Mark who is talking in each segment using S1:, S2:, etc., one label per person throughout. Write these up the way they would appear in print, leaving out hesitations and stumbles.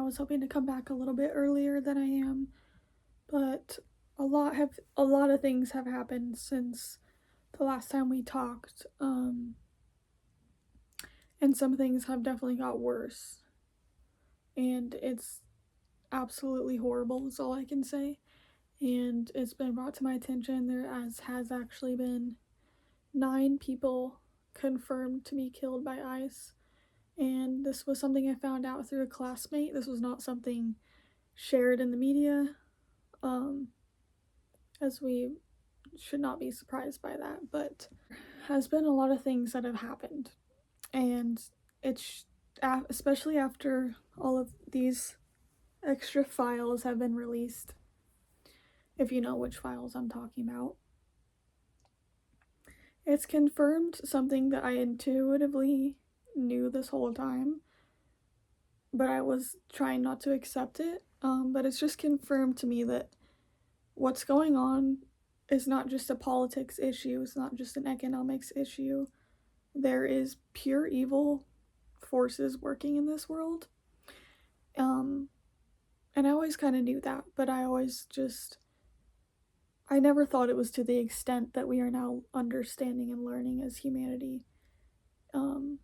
S1: was hoping to come back a little bit earlier than I am, but a lot of things have happened since the last time we talked. And some things have definitely got worse. And it's absolutely horrible is all I can say. And it's been brought to my attention there has actually been 9 people confirmed to be killed by ICE. And this was something I found out through a classmate. This was not something shared in the media, as we should not be surprised by that. But has been a lot of things that have happened, and it's especially after all of these extra files have been released. If you know which files I'm talking about, it's confirmed something that I intuitively knew this whole time, but I was trying not to accept it. But it's just confirmed to me that what's going on is not just a politics issue, it's not just an economics issue. There is pure evil forces working in this world. And I always kind of knew that, but I never thought it was to the extent that we are now understanding and learning as humanity. And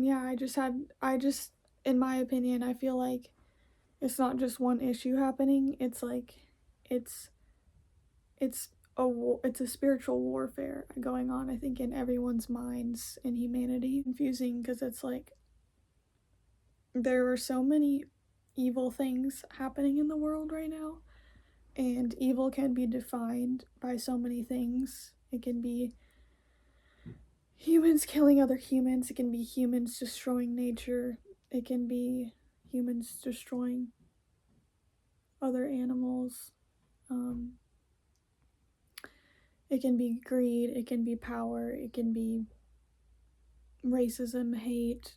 S1: yeah, in my opinion, I feel like it's not just one issue happening. It's like, it's a spiritual warfare going on, I think, in everyone's minds in humanity. Confusing because it's like there are so many evil things happening in the world right now, and evil can be defined by so many things. It can be humans killing other humans, it can be humans destroying nature, it can be humans destroying other animals. It can be greed, it can be power, it can be racism, hate,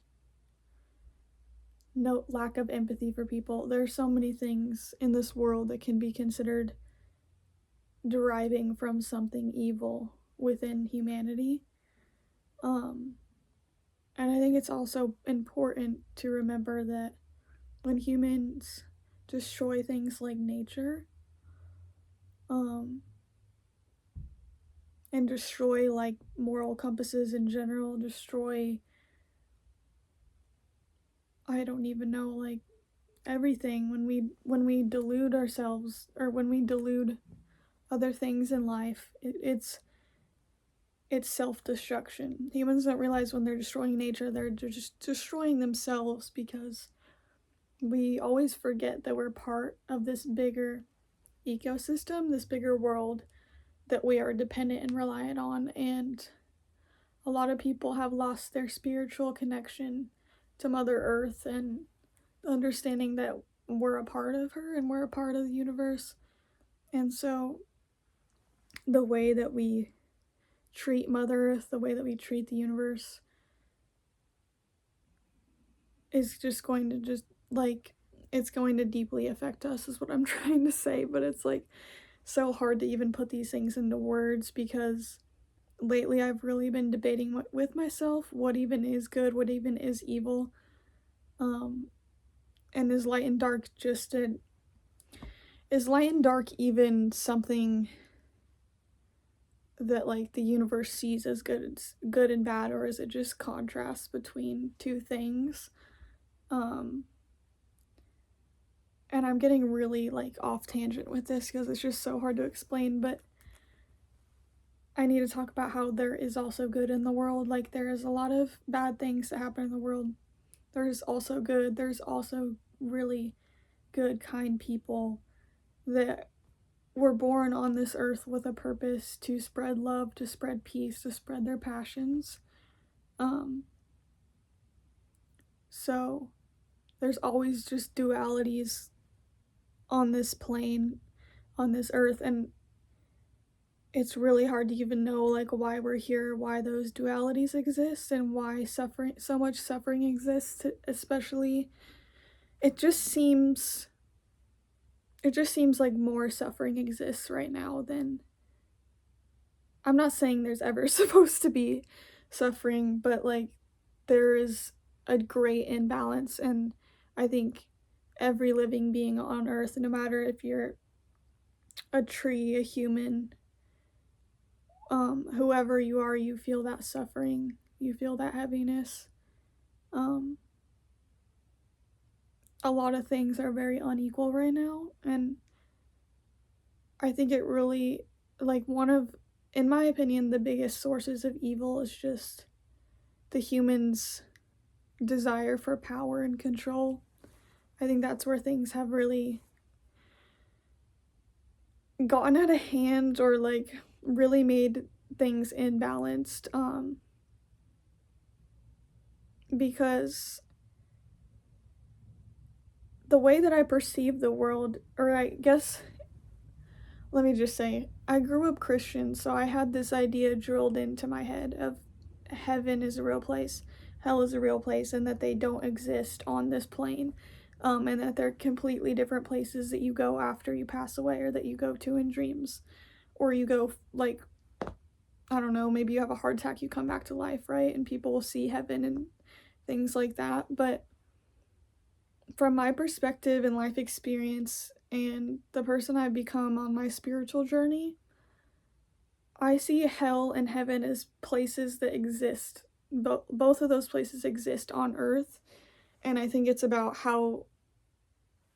S1: no lack of empathy for people. There are so many things in this world that can be considered deriving from something evil within humanity. And I think it's also important to remember that when humans destroy things like nature, and destroy like moral compasses in general, destroy, I don't even know, like everything, when we delude ourselves, or when we delude other things in life, it's self-destruction. Humans don't realize when they're destroying nature, they're just destroying themselves, because we always forget that we're part of this bigger ecosystem, this bigger world that we are dependent and reliant on. And a lot of people have lost their spiritual connection to Mother Earth, and understanding that we're a part of her and we're a part of the universe. And so the way that we treat Mother Earth, the way that we treat the universe, is just going to it's going to deeply affect us, is what I'm trying to say. But it's like so hard to even put these things into words, because lately I've really been debating with myself what even is good, what even is evil. And is light and dark is light and dark even something that like the universe sees as good and bad, or is it just contrast between two things? And I'm getting really like off tangent with this because it's just so hard to explain, but I need to talk about how there is also good in the world. Like, there is a lot of bad things that happen in the world. There's also good. There's also really good, kind people that were born on this earth with a purpose to spread love, to spread peace, to spread their passions. So there's always just dualities on this plane, on this earth, and it's really hard to even know like why we're here, why those dualities exist, and why so much suffering exists. Especially, it just seems like more suffering exists right now than, I'm not saying there's ever supposed to be suffering, but like there is a great imbalance. And I think every living being on earth, no matter if you're a tree, a human, whoever you are, you feel that suffering, you feel that heaviness. A lot of things are very unequal right now, and I think it really, like, in my opinion, the biggest sources of evil is just the humans' desire for power and control. I think that's where things have really gotten out of hand, or like really made things imbalanced, because the way that I perceive the world, or I guess, let me just say, I grew up Christian, so I had this idea drilled into my head of heaven is a real place, hell is a real place, and that they don't exist on this plane, and that they're completely different places that you go after you pass away, or that you go to in dreams, or you go, like, I don't know, maybe you have a heart attack, you come back to life, right? And people will see heaven and things like that. But from my perspective and life experience and the person I've become on my spiritual journey, I see hell and heaven as places that exist. Both of those places exist on earth. And I think it's about how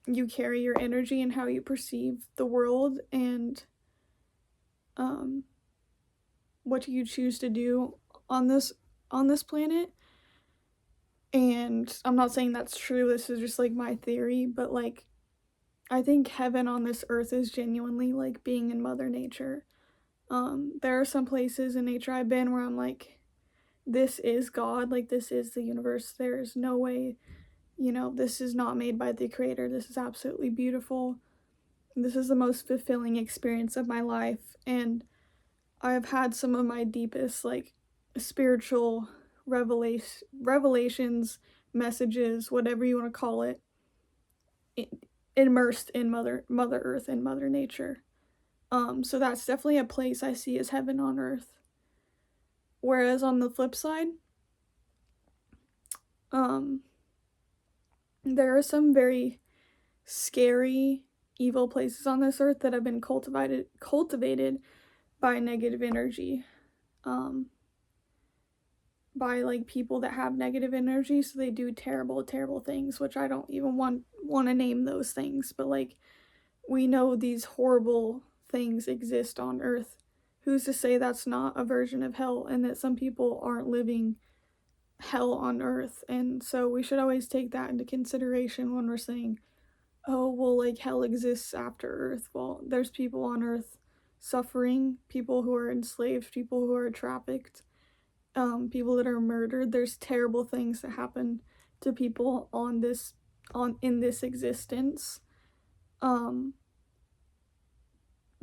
S1: you carry your energy and how you perceive the world, and what you choose to do on this planet. And I'm not saying that's true, this is just like my theory, but like, I think heaven on this earth is genuinely like being in Mother Nature. There are some places in nature I've been where I'm like, this is God, like this is the universe. There's no way, this is not made by the creator. This is absolutely beautiful. This is the most fulfilling experience of my life. And I've had some of my deepest, like, spiritual revelations, messages, whatever you want to call it, immersed in Mother Earth and Mother Nature. So that's definitely a place I see as heaven on earth. Whereas on the flip side, there are some very scary, evil places on this earth that have been cultivated by negative energy. By like people that have negative energy, so they do terrible things, which I don't even want to name those things, but like, we know these horrible things exist on earth. Who's to say that's not a version of hell, and that some people aren't living hell on earth? And so we should always take that into consideration when we're saying, oh, well, like, hell exists after earth. Well, there's people on earth suffering, people who are enslaved, people who are trafficked, people that are murdered. There's terrible things that happen to people in this existence.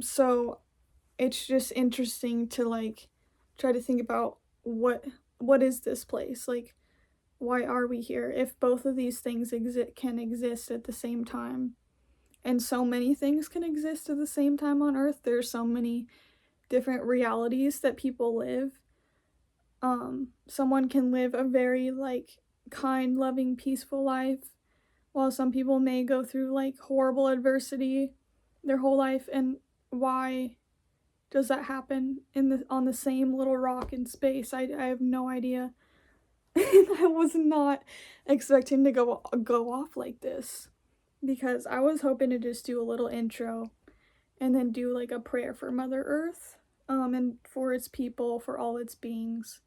S1: So it's just interesting to like try to think about what is this place? Like, why are we here? If both of these things can exist at the same time, and so many things can exist at the same time on earth. There's so many different realities that people live. Someone can live a very like kind, loving, peaceful life, while some people may go through like horrible adversity their whole life. And why does that happen on the same little rock in space? I have no idea. I was not expecting to go off like this, because I was hoping to just do a little intro and then do like a prayer for Mother Earth, and for its people, for all its beings,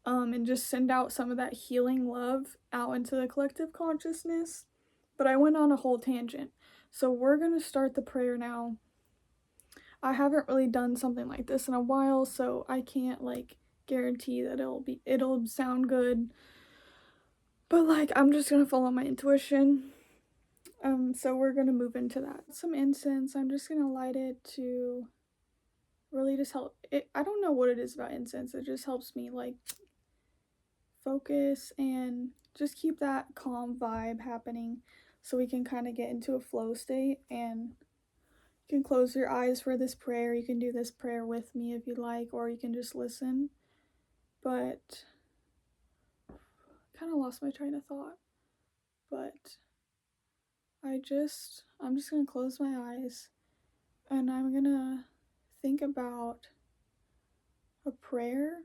S1: and just send out some of that healing love out into the collective consciousness. But I went on a whole tangent, so we're gonna start the prayer now. I haven't really done something like this in a while, so I can't like guarantee that it'll sound good, but like, I'm just gonna follow my intuition. So we're gonna move into that. Some incense, I'm just gonna light it to really just help it. I don't know what it is about incense, it just helps me like focus and just keep that calm vibe happening, so we can kind of get into a flow state. And you can close your eyes for this prayer. You can do this prayer with me if you'd like, or you can just listen. But kind of lost my train of thought, but I'm just gonna close my eyes and I'm gonna think about a prayer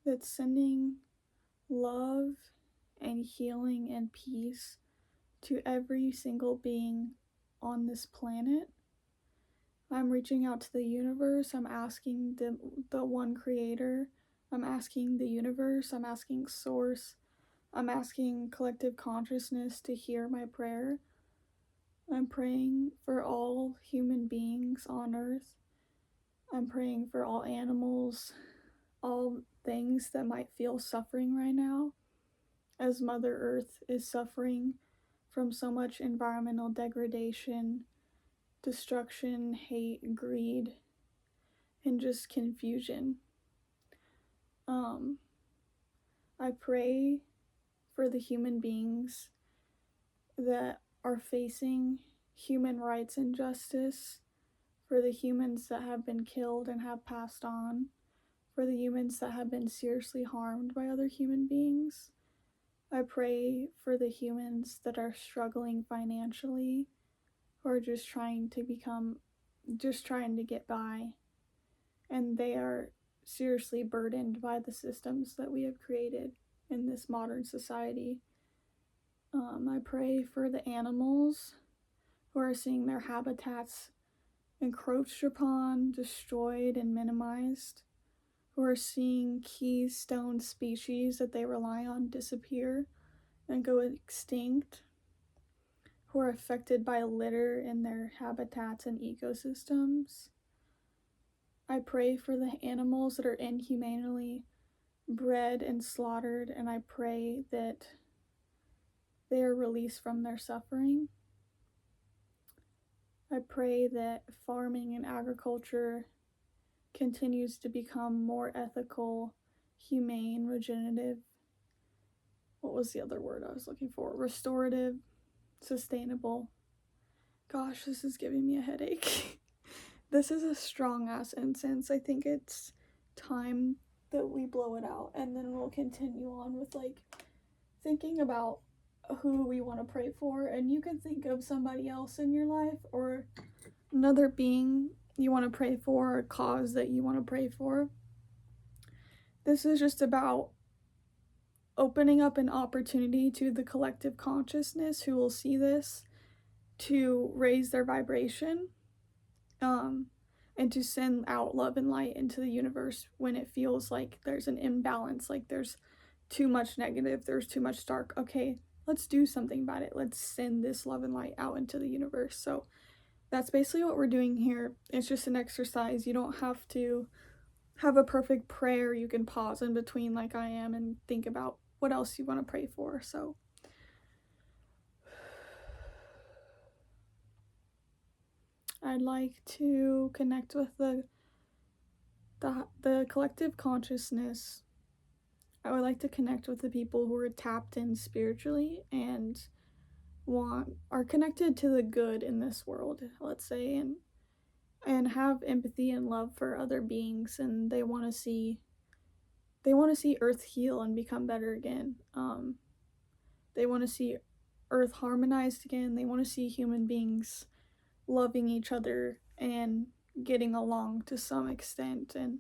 S1: that's sending love and healing and peace to every single being on this planet. I'm reaching out to the universe. I'm asking the one creator. I'm asking the universe. I'm asking source. I'm asking collective consciousness to hear my prayer. I'm praying for all human beings on earth. I'm praying for all animals, all things that might feel suffering right now, as Mother Earth is suffering from so much environmental degradation, destruction, hate, greed, and just confusion. I pray for the human beings that are facing human rights injustice, for the humans that have been killed and have passed on, for the humans that have been seriously harmed by other human beings. I pray for the humans that are struggling financially or just trying to get by, and they are seriously burdened by the systems that we have created in this modern society. I pray for the animals who are seeing their habitats encroached upon, destroyed, and minimized, who are seeing keystone species that they rely on disappear and go extinct, who are affected by litter in their habitats and ecosystems. I pray for the animals that are inhumanely bred and slaughtered, and I pray that they are released from their suffering. I pray that farming and agriculture continues to become more ethical, humane, regenerative. What was the other word I was looking for? Restorative, sustainable. Gosh, this is giving me a headache. This is a strong ass incense. I think it's time that we blow it out, and then we'll continue on with thinking about who we want to pray for. And you can think of somebody else in your life or another being you want to pray for, or a cause that you want to pray for. This is just about opening up an opportunity to the collective consciousness who will see this to raise their vibration, and to send out love and light into the universe when it feels like there's an imbalance, like there's too much negative, there's too much dark. Okay, let's do something about it. Let's send this love and light out into the universe. So that's basically what we're doing here. It's just an exercise. You don't have to have a perfect prayer. You can pause in between like I am and think about what else you want to pray for. So I'd like to connect with the collective consciousness. I would like to connect with the people who are tapped in spiritually and are connected to the good in this world, let's say, and have empathy and love for other beings, and they want to see Earth heal and become better again. They want to see Earth harmonized again. They want to see human beings loving each other and getting along to some extent. And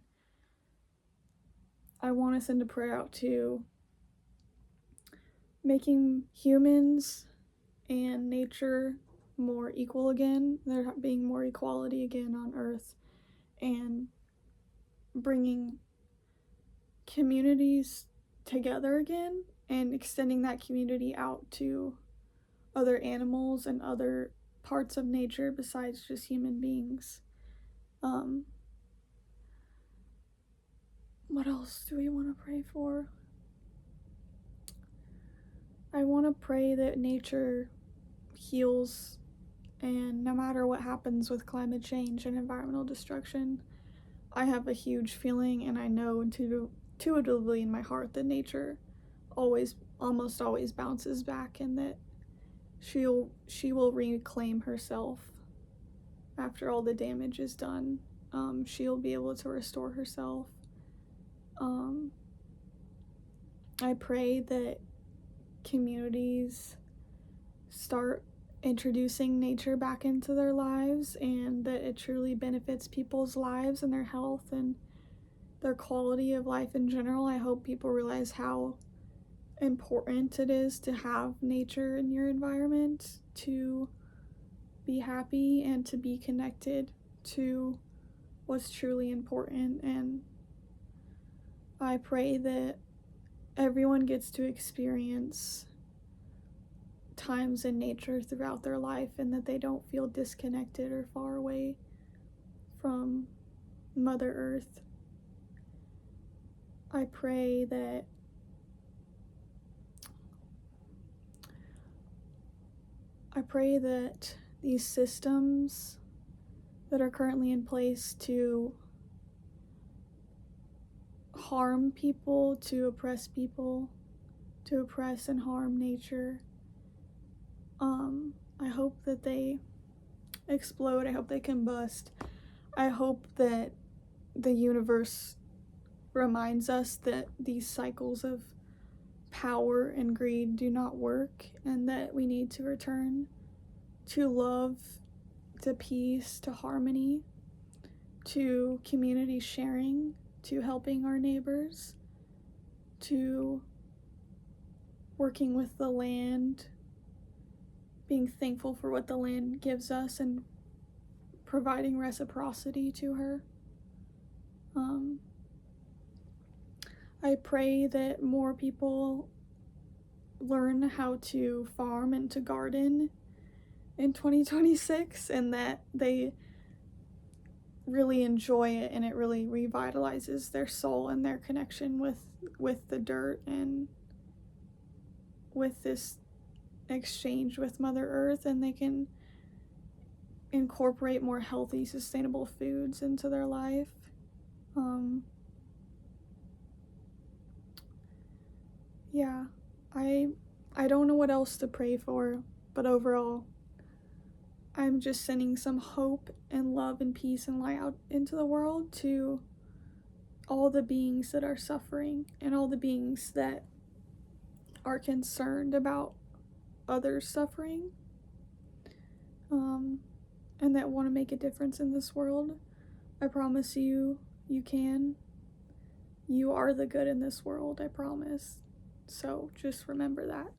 S1: I want to send a prayer out to making humans and nature more equal again. There being more equality again on Earth, and bringing communities together again and extending that community out to other animals and other parts of nature besides just human beings. What else do we want to pray for? I want to pray that nature heals, and no matter what happens with climate change and environmental destruction, I have a huge feeling, and I know intuitively in my heart that nature almost always bounces back, and that she will reclaim herself after all the damage is done. She'll be able to restore herself. I pray that communities start introducing nature back into their lives and that it truly benefits people's lives and their health and their quality of life in general. I hope people realize how important it is to have nature in your environment to be happy and to be connected to what's truly important. And I pray that everyone gets to experience times in nature throughout their life and that they don't feel disconnected or far away from Mother Earth. I pray that these systems that are currently in place to harm people, to oppress and harm nature, I hope that they explode. I hope they combust. I hope that the universe reminds us that these cycles of power and greed do not work and that we need to return to love, to peace, to harmony, to community sharing, to helping our neighbors, to working with the land, being thankful for what the land gives us and providing reciprocity to her. I pray that more people learn how to farm and to garden in 2026 and that they really enjoy it and it really revitalizes their soul and their connection with the dirt and with this exchange with Mother Earth, and they can incorporate more healthy, sustainable foods into their life. Yeah, I don't know what else to pray for, but overall, I'm just sending some hope and love and peace and light out into the world to all the beings that are suffering and all the beings that are concerned about others suffering, and that want to make a difference in this world. I promise you, you can. You are the good in this world, I promise. So just remember that.